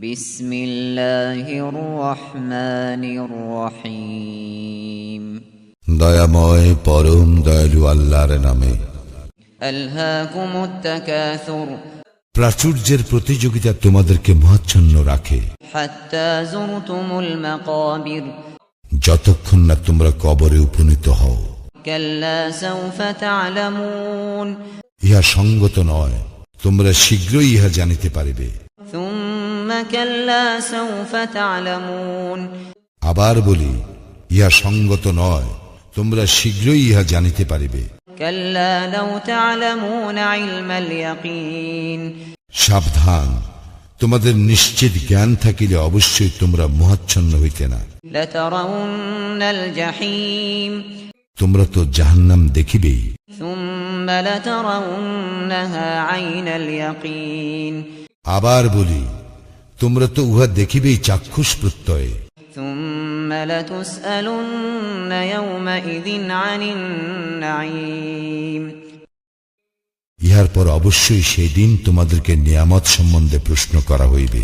বিসমিল্লাহির রহমানির রহিম। দয়াময় পরম দয়ালু আল্লাহর নামে। আলহাকুমুত তাকাসুর, প্রাচুর্যের প্রতিযোগিতা তোমাদেরকে মোহাচ্ছন্ন রাখে, হাত্তা যুরতুমুল মাকাবির, যতক্ষণ না তোমরা কবরে উপনীত হও। কাল্লা সাউফা তা'লামুন, ইহা সঙ্গত নয়, তোমরা শীঘ্রই ইহা জানিতে পারিবে। সুম্মা কাল্লা সাউফা তা'লামুন, আবার বলি, ইহা সঙ্গত নয়, তোমরা শীঘ্রই ইহা জানিতে পারিবে। কাল্লা লাউ তা'লামুন ইলমাল ইয়াকিন, সাবধান, তোমাদের নিশ্চিত জ্ঞান থাকিলে অবশ্যই তোমরা মোহাচ্ছন্ন হইতে না। লাতারাউন্নাল জাহিম, তোমরা তো জাহান্নাম দেখিবেই। সুম্মা লাতারাউন্নাহা আইনাল ইয়াকিন, আবার বলি, তোমরা তো উহা দেখিবেই চাক্ষুষ প্রত্যয়ে। সুম্মা লাতুসআলুন্না ইয়াওমাইযিন আনিন নাঈম, ইহার পর অবশ্যই সেই দিন তোমাদেরকে নিয়ামত সম্বন্ধে প্রশ্ন করা হইবে।